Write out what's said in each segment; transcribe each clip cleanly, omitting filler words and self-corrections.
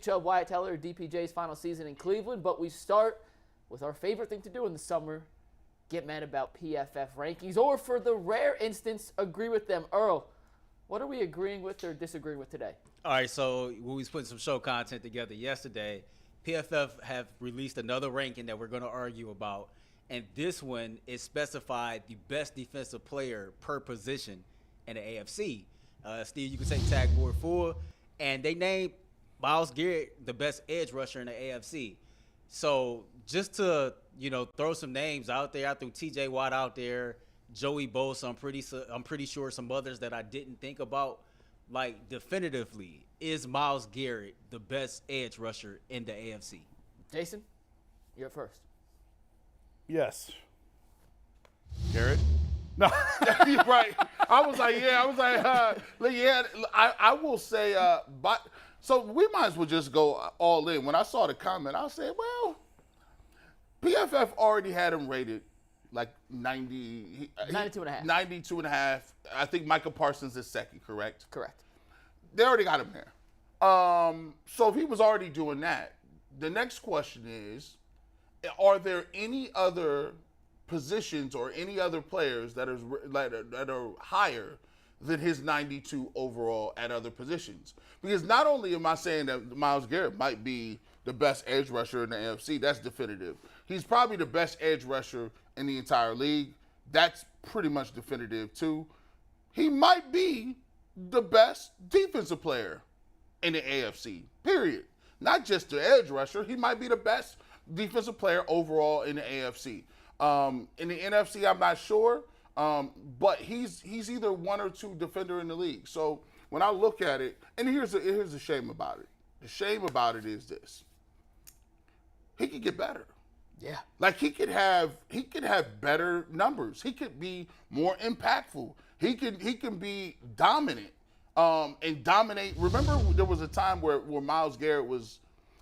Chubb, Wyatt Teller, DPJ's final season in Cleveland, but we start with our favorite thing to do in the summer, get mad about PFF rankings, or for the rare instance, agree with them. Earl, what are we agreeing with or disagreeing with today? All right, so we was putting some show content together yesterday. PFF have released another ranking that we're going to argue about, and this one is specified the best defensive player per position in the AFC. Steve, you can take tag board 4, and they named Myles Garrett the best edge rusher in the AFC. So just to, throw some names out there, I threw T.J. Watt out there, Joey Bosa, I'm pretty sure some others that I didn't think about. Like, definitively, is Myles Garrett the best edge rusher in the AFC? Jason, you're up first. Yes. Garrett? No, you're right. I was like, I will say, so we might as well just go all in. When I saw the comment, I said, well, PFF already had him rated like 92 and a half. 92 and a half. I think Micah Parsons is second, correct? Correct. They already got him there. So if he was already doing that, the next question is, are there any other positions or any other players that are higher than his 92 overall at other positions? Because not only am I saying that Myles Garrett might be the best edge rusher in the AFC, that's definitive. He's probably the best edge rusher in the entire league. That's pretty much definitive too. He might be the best defensive player in the AFC, period. Not just the edge rusher. He might be the best defensive player overall in the AFC. In the NFC, I'm not sure, but he's either one or two defender in the league. So when I look at it, and here's the shame about it. The shame about it is this: he could get better. Yeah. Like he could have better numbers. He could be more impactful. He can be dominant, and dominate. Remember, there was a time where Myles Garrett was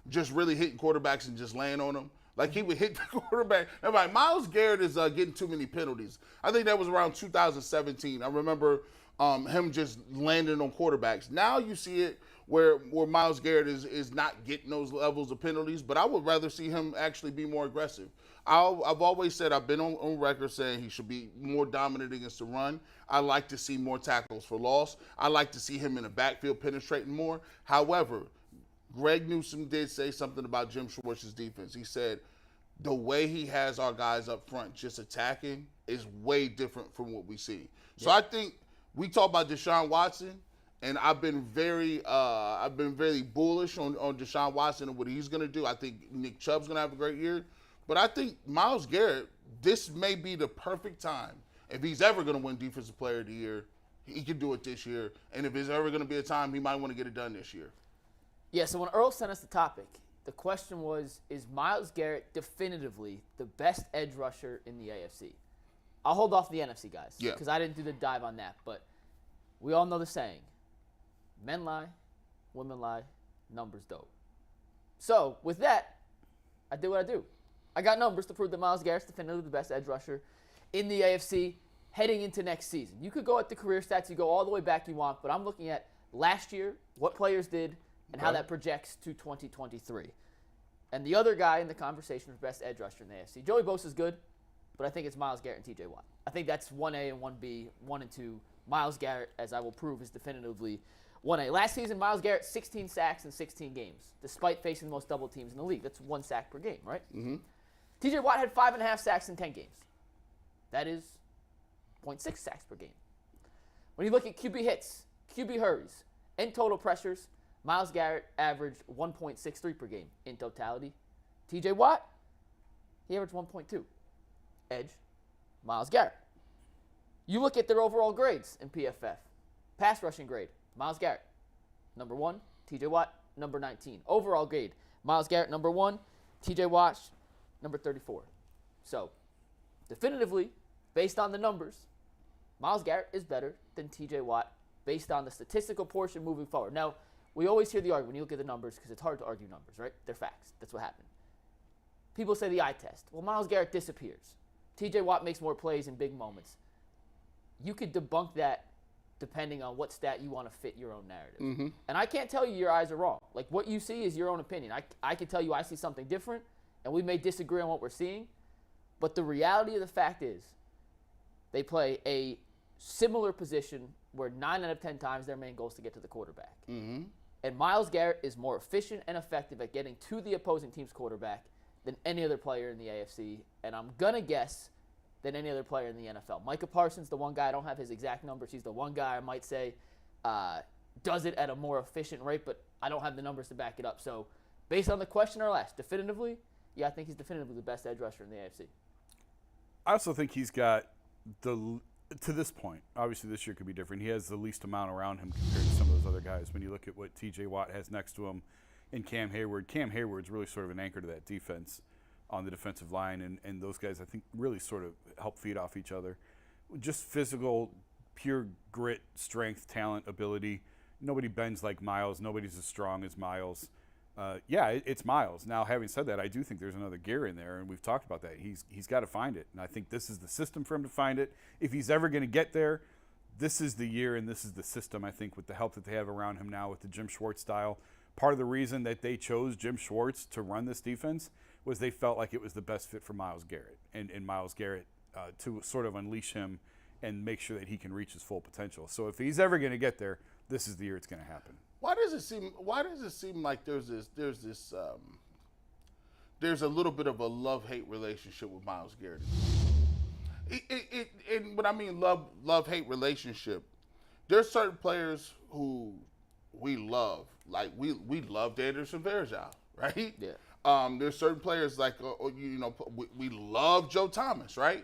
just really hitting quarterbacks and just laying on them. Like, he would hit the quarterback. I'm like, Myles Garrett is getting too many penalties. I think that was around 2017. I remember him just landing on quarterbacks. Now you see it where Myles Garrett is not getting those levels of penalties, but I would rather see him actually be more aggressive. I've always said, I've been on record saying he should be more dominant against the run. I like to see more tackles for loss. I like to see him in the backfield penetrating more. However, Greg Newsome did say something about Jim Schwartz's defense. He said the way he has our guys up front just attacking is way different from what we see. So I think we talk about Deshaun Watson, and I've been very bullish on Deshaun Watson and what he's going to do. I think Nick Chubb's going to have a great year. But I think Myles Garrett, this may be the perfect time. If he's ever going to win Defensive Player of the Year, he can do it this year. And if there's ever going to be a time, he might want to get it done this year. Yeah, so when Earl sent us the topic, the question was, is Myles Garrett definitively the best edge rusher in the AFC? I'll hold off the NFC guys because I didn't do the dive on that. But we all know the saying, men lie, women lie, numbers don't. So with that, I did what I do. I got numbers to prove that Myles Garrett's definitively the best edge rusher in the AFC heading into next season. You could go at the career stats, you go all the way back you want, but I'm looking at last year, what players did, and how that projects to 2023. And the other guy in the conversation for best edge rusher in the AFC, Joey Bosa is good, but I think it's Myles Garrett and T.J. Watt. I think that's 1A and 1B, 1 and 2. Myles Garrett, as I will prove, is definitively 1A. Last season, Myles Garrett, 16 sacks in 16 games, despite facing the most double teams in the league. That's 1 sack per game, right? Mm-hmm. T.J. Watt had 5.5 sacks in 10 games. That is 0.6 sacks per game. When you look at QB hits, QB hurries, and total pressures, Myles Garrett averaged 1.63 per game in totality. T.J. Watt, he averaged 1.2. Edge, Myles Garrett. You look at their overall grades in PFF. Pass rushing grade, Myles Garrett, number 1. T.J. Watt, number 19. Overall grade, Myles Garrett, number 1. T.J. Watt, number 34. So, definitively, based on the numbers, Myles Garrett is better than T.J. Watt based on the statistical portion moving forward. Now, we always hear the argument when you look at the numbers because it's hard to argue numbers, right? They're facts. That's what happened. People say the eye test. Well, Myles Garrett disappears. T.J. Watt makes more plays in big moments. You could debunk that depending on what stat you want to fit your own narrative. And I can't tell you your eyes are wrong. Like, what you see is your own opinion. I can tell you I see something different, and we may disagree on what we're seeing. But the reality of the fact is they play a similar position where 9 out of 10 times their main goal is to get to the quarterback. And Myles Garrett is more efficient and effective at getting to the opposing team's quarterback than any other player in the AFC. And I'm going to guess than any other player in the NFL. Micah Parsons, the one guy, I don't have his exact numbers. He's the one guy I might say does it at a more efficient rate, but I don't have the numbers to back it up. So based on the question or last, definitively, yeah, I think he's definitively the best edge rusher in the AFC. I also think he's got to this point, obviously this year could be different, he has the least amount around him compared to some of those other guys. When you look at what T.J. Watt has next to him and Cam Hayward's really sort of an anchor to that defense on the defensive line, and those guys, I think, really sort of help feed off each other. Just physical, pure grit, strength, talent, ability. Nobody bends like Myles. Nobody's as strong as Myles. It's Myles. Now, having said that, I do think there's another gear in there, and we've talked about that. He's got to find it, and I think this is the system for him to find it. If he's ever going to get there, this is the year and this is the system, I think, with the help that they have around him now with the Jim Schwartz style. Part of the reason that they chose Jim Schwartz to run this defense was they felt like it was the best fit for Myles Garrett, and Myles Garrett to sort of unleash him and make sure that he can reach his full potential. So if he's ever going to get there, this is the year it's going to happen. Why does it seem like there's a little bit of a love-hate relationship with Myles Garrett? And when I mean love-hate relationship, there's certain players who we love. Like we loved Anderson Varejao, right? Yeah. There's certain players like we love Joe Thomas, right?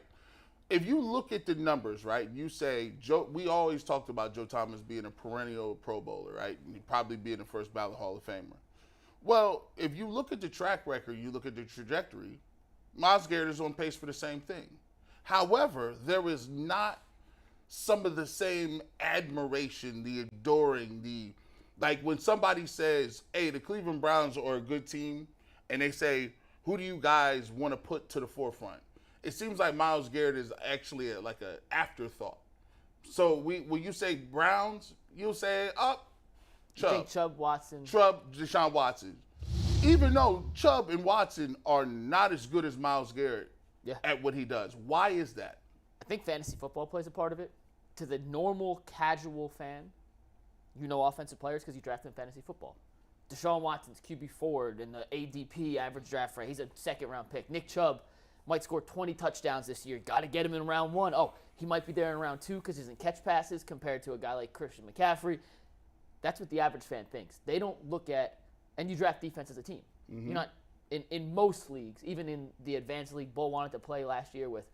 If you look at the numbers, right, you say we always talked about Joe Thomas being a perennial Pro Bowler, right? And probably being the first ballot Hall of Famer. Well, if you look at the track record, you look at the trajectory, Myles Garrett is on pace for the same thing. However, there is not some of the same admiration, the adoring, like when somebody says, hey, the Cleveland Browns are a good team, and they say, who do you guys want to put to the forefront? It seems like Myles Garrett is actually like an afterthought. So when you say Browns, you'll say Chubb. You think Chubb, Watson. Deshaun Watson. Even though Chubb and Watson are not as good as Myles Garrett at what he does. Why is that? I think fantasy football plays a part of it. To the normal, casual fan, you know offensive players because you draft them in fantasy football. Deshaun Watson's QB forward in the ADP average draft rate. He's a second-round pick. Nick Chubb might score 20 touchdowns this year. Got to get him in round 1. Oh, he might be there in round 2 because he doesn't catch passes compared to a guy like Christian McCaffrey. That's what the average fan thinks. They don't look at, and you draft defense as a team. Mm-hmm. You're not, in most leagues, even in the advanced league, Bull wanted to play last year with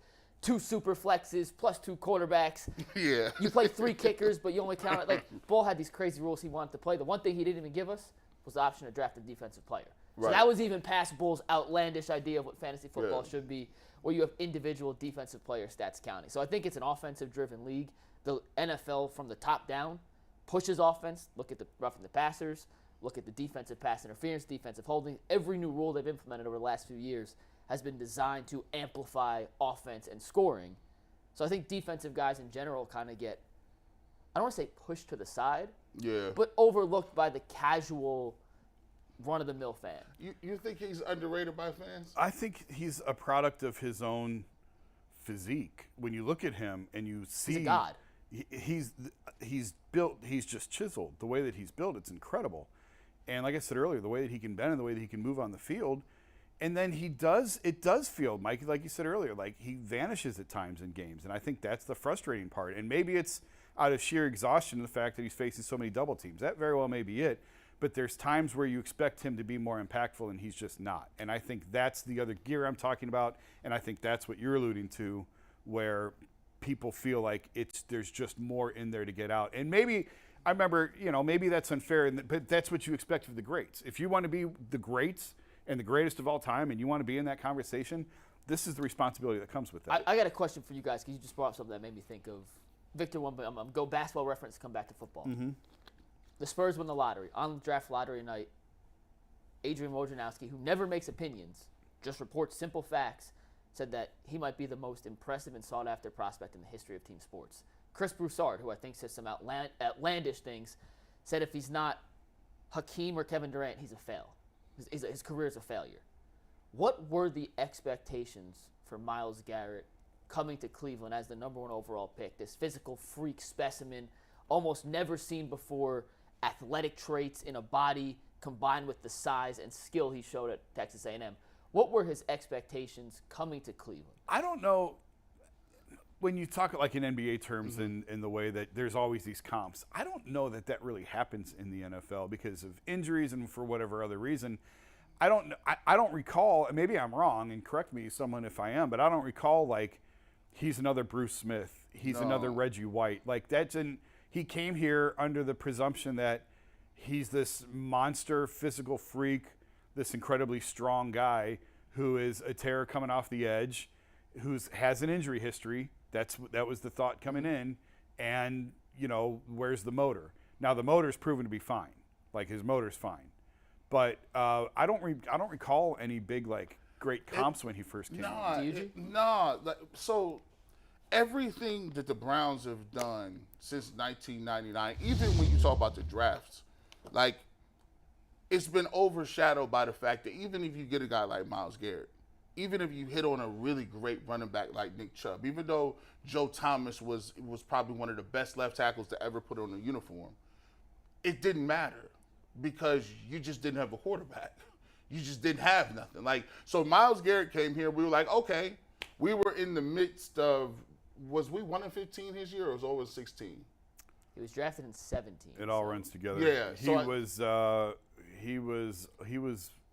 2 super flexes plus 2 quarterbacks. Yeah. You play 3 kickers, but you only count it. Like, Bull had these crazy rules he wanted to play. The one thing he didn't even give us was the option to draft a defensive player. So that was even past Bull's outlandish idea of what fantasy football should be, where you have individual defensive player stats counting. So I think it's an offensive-driven league. The NFL, from the top down, pushes offense. Look at the roughing the passers. Look at the defensive pass interference, defensive holding. Every new rule they've implemented over the last few years has been designed to amplify offense and scoring. So I think defensive guys in general kind of get, I don't want to say pushed to the side, but overlooked by the casual run-of-the-mill fan. You think he's underrated by fans? I think he's a product of his own physique. When you look at him and you see, he's a god. He's built. He's just chiseled. The way that he's built, it's incredible. And like I said earlier, the way that he can bend and the way that he can move on the field, and then it does feel, Mike, like you said earlier, like he vanishes at times in games, and I think that's the frustrating part. And maybe it's out of sheer exhaustion, the fact that he's facing so many double teams. That very well may be it. But there's times where you expect him to be more impactful, and he's just not. And I think that's the other gear I'm talking about, and I think that's what you're alluding to, where people feel like there's just more in there to get out. And maybe, I remember, maybe that's unfair, but that's what you expect of the greats. If you want to be the greats and the greatest of all time, and you want to be in that conversation, this is the responsibility that comes with that. I got a question for you guys, because you just brought up something that made me think of Victor. I'm going to go basketball reference, come back to football. Mm-hmm. The Spurs win the lottery. On draft lottery night, Adrian Wojnarowski, who never makes opinions, just reports simple facts, said that he might be the most impressive and sought-after prospect in the history of team sports. Chris Broussard, who I think says some outlandish things, said if he's not Hakeem or Kevin Durant, he's a fail. His career is a failure. What were the expectations for Myles Garrett coming to Cleveland as the number 1 overall pick? This physical freak specimen, almost never seen before, athletic traits in a body combined with the size and skill he showed at Texas A&M. What were his expectations coming to Cleveland? I don't know. When you talk like in NBA terms in the way that there's always these comps, I don't know that really happens in the NFL because of injuries and for whatever other reason. I don't recall, and maybe I'm wrong, and correct me someone if I am, but I don't recall like he's another Bruce Smith, he's another Reggie White. Like he came here under the presumption that he's this monster physical freak, this incredibly strong guy who is a terror coming off the edge, who has an injury history. That was the thought coming in, and where's the motor? Now the motor's proven to be fine, like his motor's fine, but I don't recall any big like great comps when he first came. So everything that the Browns have done since 1999, even when you talk about the drafts, like it's been overshadowed by the fact that even if you get a guy like Myles Garrett, even if you hit on a really great running back like Nick Chubb, even though Joe Thomas was probably one of the best left tackles to ever put on a uniform, it didn't matter because you just didn't have a quarterback. You just didn't have nothing. Like, so Myles Garrett came here, we were like, okay, we were in the midst of, was we 1-15 his year or was it 16? He was drafted in 17. It all runs together. Yeah. He was 0-16.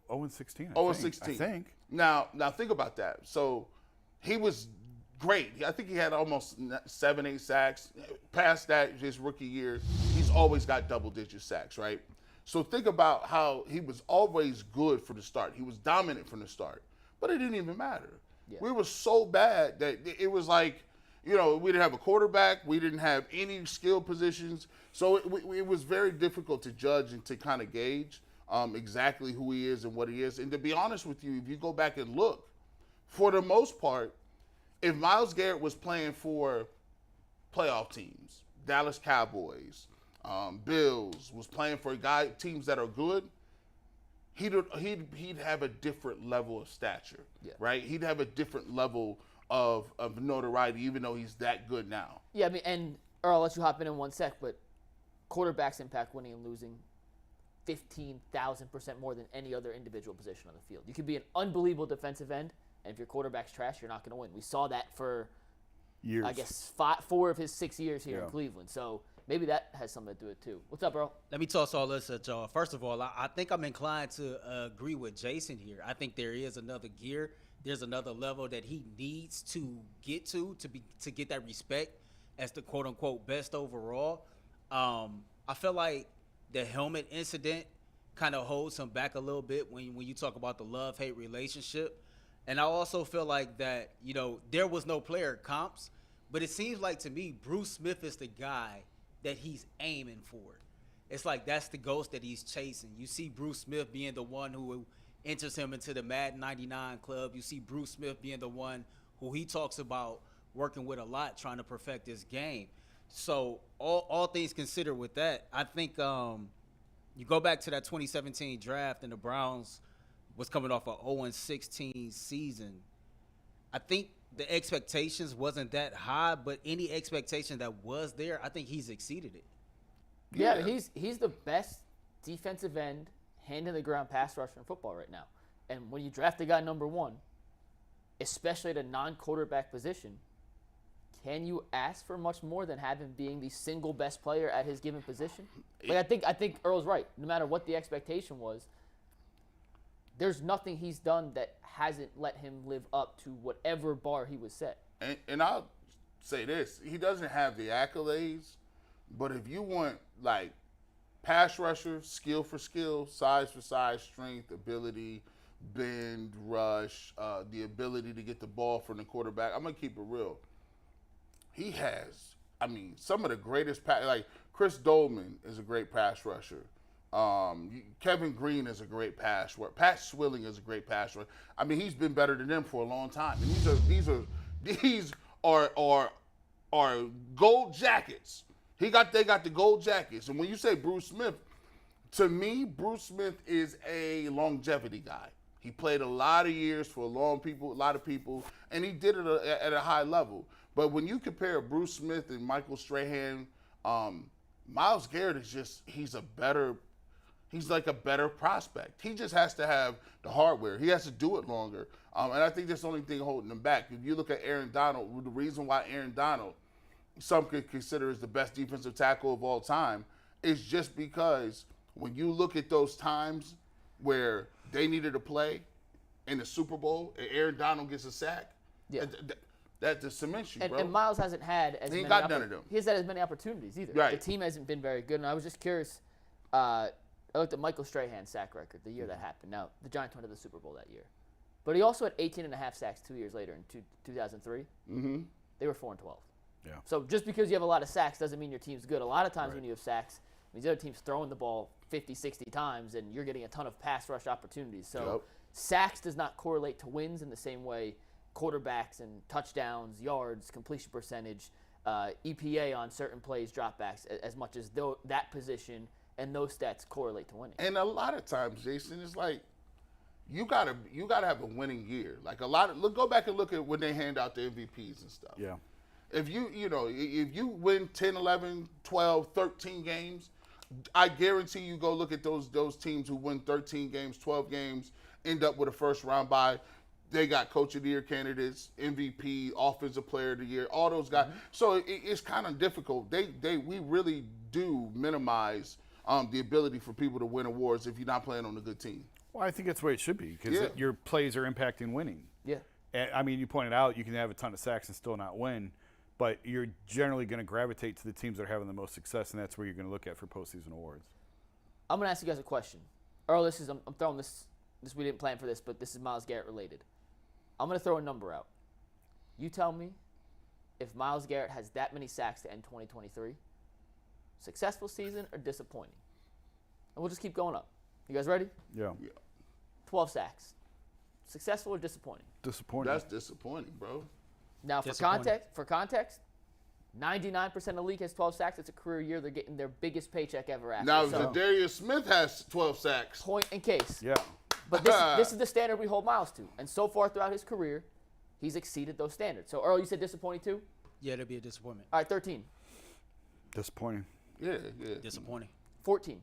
0-16. I think. Now think about that. So he was great. I think he had almost 7-8 sacks. Past that, his rookie year, he's always got double-digit sacks, right? So think about how he was always good from the start. He was dominant from the start, but it didn't even matter. Yeah. We were so bad that it was like, we didn't have a quarterback. We didn't have any skill positions. So it was very difficult to judge and to kind of gauge exactly who he is and what he is. And to be honest with you, if you go back and look, for the most part, if Myles Garrett was playing for playoff teams, Dallas Cowboys, Bills, was playing for teams that are good, he'd have a different level of stature, right? He'd have a different level of notoriety, even though he's that good now. Yeah, I mean, and Earl, I'll let you hop in 1 sec, but quarterbacks impact winning and losing 15,000% more than any other individual position on the field. You could be an unbelievable defensive end, and if your quarterback's trash, you're not going to win. We saw that for years. I guess 4 of his 6 years here in Cleveland. So maybe that has something to do with it too. What's up, bro? Let me toss all this at y'all. First of all, I think I'm inclined to agree with Jason here. I think there is another gear. There's another level that he needs to get to get that respect as the quote-unquote best overall. I feel like the helmet incident kind of holds him back a little bit when you talk about the love-hate relationship. And I also feel like that, there was no player comps, but it seems like to me Bruce Smith is the guy that he's aiming for. It's like that's the ghost that he's chasing. You see Bruce Smith being the one who enters him into the Madden 99 club. You see Bruce Smith being the one who he talks about working with a lot, trying to perfect his game. So all things considered with that, I think you go back to that 2017 draft and the Browns was coming off an 0-16 season. I think the expectations wasn't that high, but any expectation that was there, I think he's exceeded it. Yeah, he's the best defensive end, hand in the ground pass rusher in football right now. And when you draft a guy number 1, especially at a non-quarterback position, can you ask for much more than have him being the single best player at his given position? Like I think Earl's right. No matter what the expectation was, there's nothing he's done that hasn't let him live up to whatever bar he was set. And I'll say this. He doesn't have the accolades, but if you want, like, pass rusher, skill for skill, size for size, strength, ability, bend, rush, the ability to get the ball from the quarterback, I'm going to keep it real. He has, some of the greatest like Chris Dolman is a great pass rusher. Kevin Green is a great pass rusher. Pat Swilling is a great pass rusher. He's been better than them for a long time. And these are are gold jackets. They got the gold jackets. And when you say Bruce Smith, to me, Bruce Smith is a longevity guy. He played a lot of years for a lot of people, and he did it at a high level. But when you compare Bruce Smith and Michael Strahan, Myles Garrett he's like a better prospect. He just has to have the hardware. He has to do it longer. And I think that's the only thing holding him back. If you look at Aaron Donald, the reason why Aaron Donald, some could consider as the best defensive tackle of all time, is just because when you look at those times where they needed to play in the Super Bowl and Aaron Donald gets a sack, that just cements you, bro. And Myles hasn't had as many none of them. He hasn't had as many opportunities either. Right. The team hasn't been very good. And I was just curious. I looked at Michael Strahan's sack record the year that happened. Now, the Giants went to the Super Bowl that year. But he also had 18.5 sacks 2 years later in 2003. Mm-hmm. They were 4-12. Yeah. So just because you have a lot of sacks doesn't mean your team's good. A lot of times when you have sacks, these other teams throwing the ball 50, 60 times, and you're getting a ton of pass rush opportunities. So sacks does not correlate to wins in the same way quarterbacks and touchdowns, yards, completion percentage, EPA on certain plays, dropbacks, as much as that position and those stats correlate to winning. And a lot of times, Jason, it's like you gotta have a winning year. Like go back and look at when they hand out the MVPs and stuff. Yeah. If if you win 10, 11, 12, 13 games, I guarantee you go look at those teams who win 13 games, 12 games, end up with a first round bye. They got Coach of the Year candidates, MVP, Offensive Player of the Year, all those guys. Mm-hmm. So it's kind of difficult. We really do minimize the ability for people to win awards if you're not playing on a good team. Well, I think that's the way it should be because your plays are impacting winning. Yeah. And, I mean, you pointed out you can have a ton of sacks and still not win, but you're generally going to gravitate to the teams that are having the most success, and that's where you're going to look at for postseason awards. I'm going to ask you guys a question. Earl, I'm throwing this. We didn't plan for this, but this is Myles Garrett related. I'm going to throw a number out. You tell me if Myles Garrett has that many sacks to end 2023, successful season or disappointing? And we'll just keep going up. You guys ready? Yeah. 12 sacks. Successful or disappointing? Disappointing. That's disappointing, bro. Now, for context, 99% of the league has 12 sacks. It's a career year. They're getting their biggest paycheck ever after. Now, Zadarius Smith has 12 sacks. Point in case. Yeah. But this is the standard we hold Myles to. And so far throughout his career, he's exceeded those standards. So, Earl, you said disappointing too? Yeah, it'll be a disappointment. All right, 13. Disappointing. Yeah. Disappointing. 14.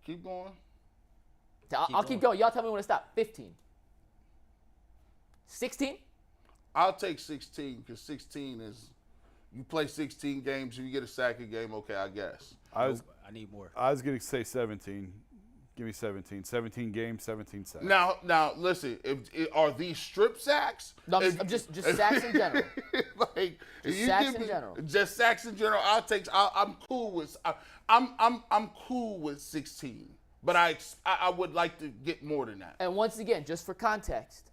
Keep going. I'll keep going. Y'all tell me when to stop. 15. 16? I'll take 16 because 16 is you play 16 games, you get a sack a game, okay, I guess. I need more. I was going to say 17. Give me 17. 17 games, 17 sacks. Now listen, are these strip sacks? No, just sacks in general. Just sacks in general. I'm cool with I'm cool with 16. But I would like to get more than that. And once again, just for context,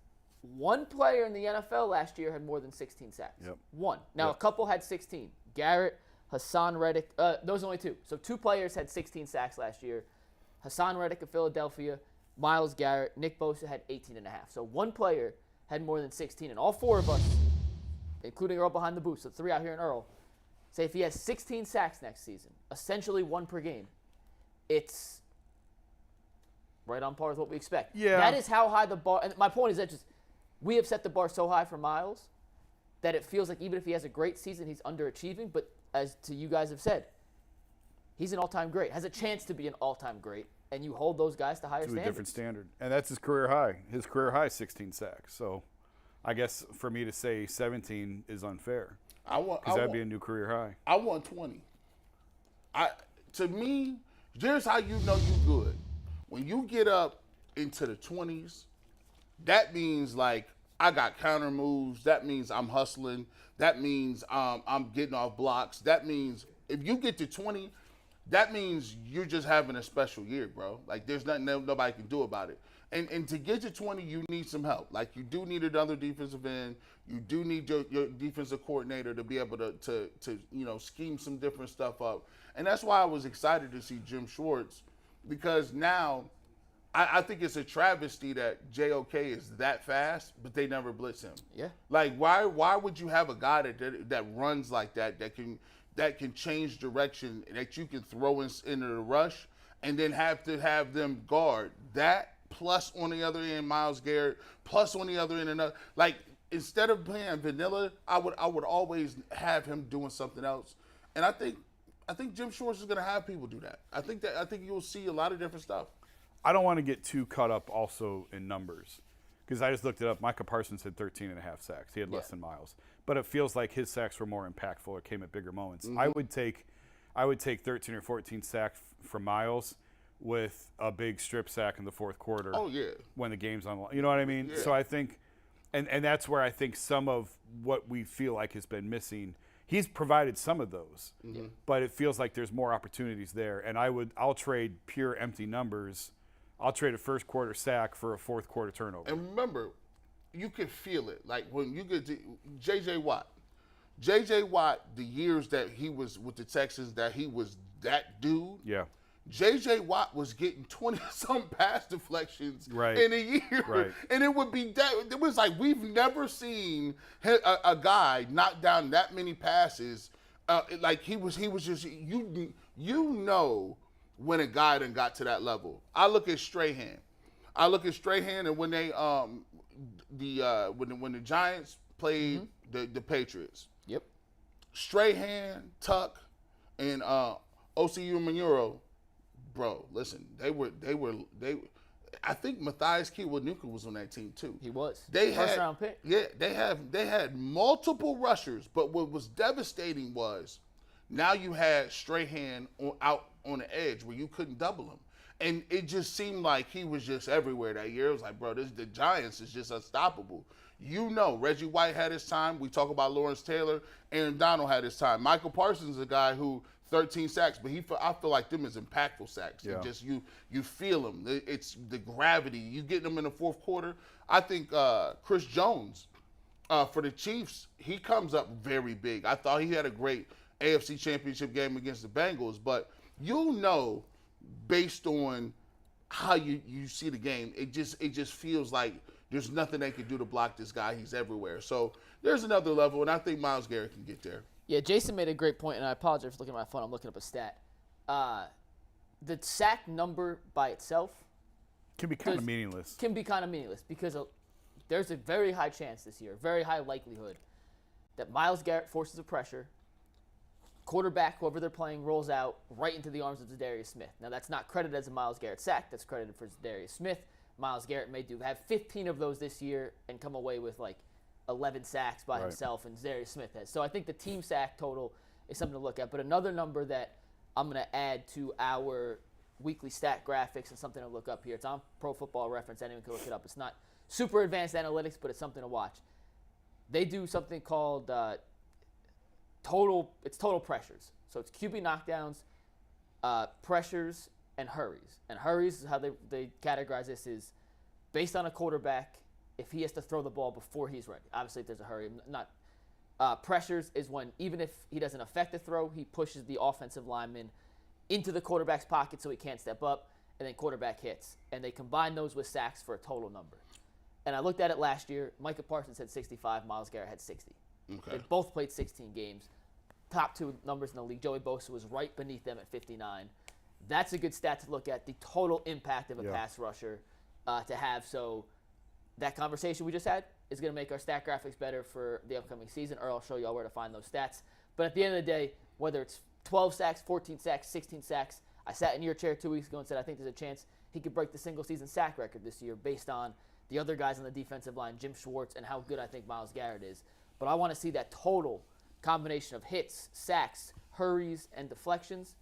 one player in the NFL last year had more than 16 sacks. Yep. One. Now, a couple had 16. Garrett, Hassan Reddick. Those are only two. So 2 players had 16 sacks last year. Hassan Reddick of Philadelphia, Myles Garrett, Nick Bosa had 18.5. So one player had more than 16. And all 4 of us, including Earl behind the booth, so 3 out here in Earl, say if he has 16 sacks next season, essentially 1 per game, it's right on par with what we expect. Yeah. That is how high the bar – and my point is that we have set the bar so high for Myles that it feels like even if he has a great season, he's underachieving. But as to you guys have said, he's an all-time great, has a chance to be an all-time great, and you hold those guys to higher standards. To a different standard. And that's his career high. His career high is 16 sacks. So I guess for me to say 17 is unfair. Because that'd be a new career high. I want 20. To me, here's how you know you're good. When you get up into the 20s, that means like I got counter moves. That means I'm hustling. That means I'm getting off blocks. That means if you get to 20, that means you're just having a special year, bro. Like there's nothing nobody can do about it. And to get to 20, you need some help. Like you do need another defensive end. You do need your defensive coordinator to be able to scheme some different stuff up. And that's why I was excited to see Jim Schwartz, because now I think it's a travesty that JOK is that fast, but they never blitz him. Yeah. Like, why would you have a guy that runs like that can change direction, that you can throw into the rush, and then have to have them guard that, plus on the other end Myles Garrett, plus on the other end another. Like, instead of playing vanilla, I would always have him doing something else. And I think Jim Schwartz is going to have people do that. I think you'll see a lot of different stuff. I don't want to get too caught up also in numbers, because I just looked it up. Micah Parsons had 13.5 sacks. He had less than Myles, but it feels like his sacks were more impactful or came at bigger moments. I would take 13 or 14 sacks from Myles with a big strip sack in the fourth quarter. Oh yeah, when the game's on, you know what I mean? Yeah. So I think, and that's where I think some of what we feel like has been missing. He's provided some of those, but it feels like there's more opportunities there. And I'll trade pure empty numbers. I'll trade a first quarter sack for a fourth quarter turnover. And remember, you can feel it. Like when you get to J.J. Watt, the years that he was with the Texans, that he was that dude. Yeah. J.J. Watt was getting 20-some pass deflections in a year. Right. And it would be that. It was like, we've never seen a guy knock down that many passes. Like he was just, you know, when a guy done got to that level. I look at Strahan. And when they when the Giants played the Patriots. Yep. Strahan, Tuck, and Osi Umenyiora, bro, listen, they were. I think Matthias Kiwanuka was on that team too. He was. First round pick. Yeah, they had multiple rushers, but what was devastating was now you had Strahan out on the edge where you couldn't double him. And it just seemed like he was just everywhere that year. It was like, bro, the Giants is just unstoppable. You know, Reggie White had his time. We talk about Lawrence Taylor. Aaron Donald had his time. Michael Parsons is a guy who 13 sacks, but I feel like them is impactful sacks. Yeah. Just you feel them. It's the gravity. You get them in the fourth quarter. I think Chris Jones for the Chiefs, he comes up very big. I thought he had a great AFC Championship game against the Bengals, but you'll know based on how you see the game, it just feels like there's nothing they can do to block this guy. He's everywhere. So there's another level, and I think Myles Garrett can get there. Yeah, Jason made a great point, and I apologize for looking at my phone. I'm looking up a stat. The sack number by itself can be kind of meaningless. Because there's a very high chance this year, very high likelihood, that Myles Garrett forces a pressure, quarterback, whoever they're playing, rolls out right into the arms of Zadarius Smith. Now, that's not credited as a Myles Garrett sack. That's credited for Zadarius Smith. Myles Garrett may have 15 of those this year and come away with like 11 sacks by himself, and Zadarius Smith has. So I think the team sack total is something to look at. But another number that I'm going to add to our weekly stat graphics and something to look up here. It's on Pro Football Reference. Anyone can look it up. It's not super advanced analytics, but it's something to watch. They do something called total pressures. So it's QB knockdowns, pressures, and hurries. And hurries, how they categorize this, is based on a quarterback if he has to throw the ball before he's ready. Obviously, if there's a hurry. Pressures is when, even if he doesn't affect the throw, he pushes the offensive lineman into the quarterback's pocket so he can't step up, and then quarterback hits. And they combine those with sacks for a total number. And I looked at it last year. Micah Parsons had 65. Myles Garrett had 60. Okay. They both played 16 games. Top two numbers in the league. Joey Bosa was right beneath them at 59. That's a good stat to look at, the total impact of a pass rusher to have. So that conversation we just had is going to make our stat graphics better for the upcoming season, or I'll show you all where to find those stats. But at the end of the day, whether it's 12 sacks, 14 sacks, 16 sacks, I sat in your chair 2 weeks ago and said I think there's a chance he could break the single-season sack record this year based on the other guys on the defensive line, Jim Schwartz, and how good I think Myles Garrett is. But I want to see that total combination of hits, sacks, hurries, and deflections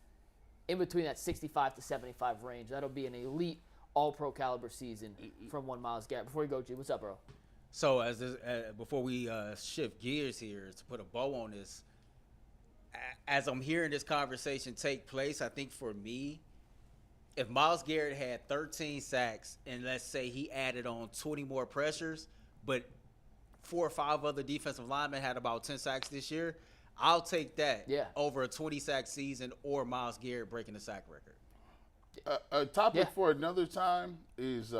in between that 65 to 75 range. That'll be an elite all-pro caliber season from one Myles Garrett. Before you go, G, what's up, bro? So before we shift gears here to put a bow on this, as I'm hearing this conversation take place, I think for me, if Myles Garrett had 13 sacks and let's say he added on 20 more pressures, but 4 or 5 other defensive linemen had about 10 sacks this year, I'll take that over a 20-sack season or Myles Garrett breaking the sack record. A topic for another time is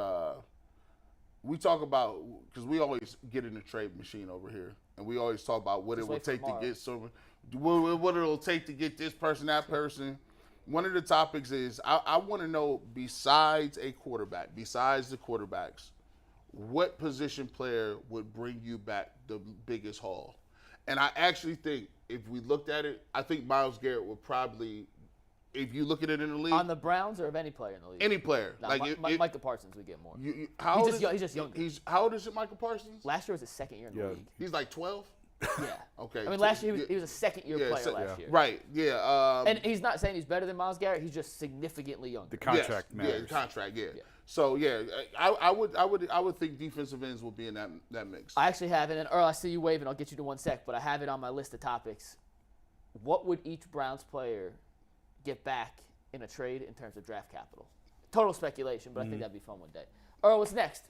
we talk about, because we always get in the trade machine over here, and we always talk about what it will take to get what it'll take to get this person, that person. One of the topics is I want to know, besides the quarterbacks, what position player would bring you back the biggest haul? And I actually think, if we looked at it, I think Myles Garrett would probably, if you look at it in the league. On the Browns or of any player in the league? Any player. No, Micah Parsons would get more. He's just younger. How old is it, Michael Parsons? Last year was his second year in the league. He's like 12? Yeah. Okay. I mean, last year he was a second-year player last year. Right, yeah. And he's not saying he's better than Myles Garrett. He's just significantly younger. The contract matters. Yeah, contract, yeah. So, yeah, I would think defensive ends will be in that mix. I actually have it. And Earl, I see you waving. I'll get you to one sec. But I have it on my list of topics. What would each Browns player get back in a trade in terms of draft capital? Total speculation, but I think that'd be fun one day. Earl, what's next?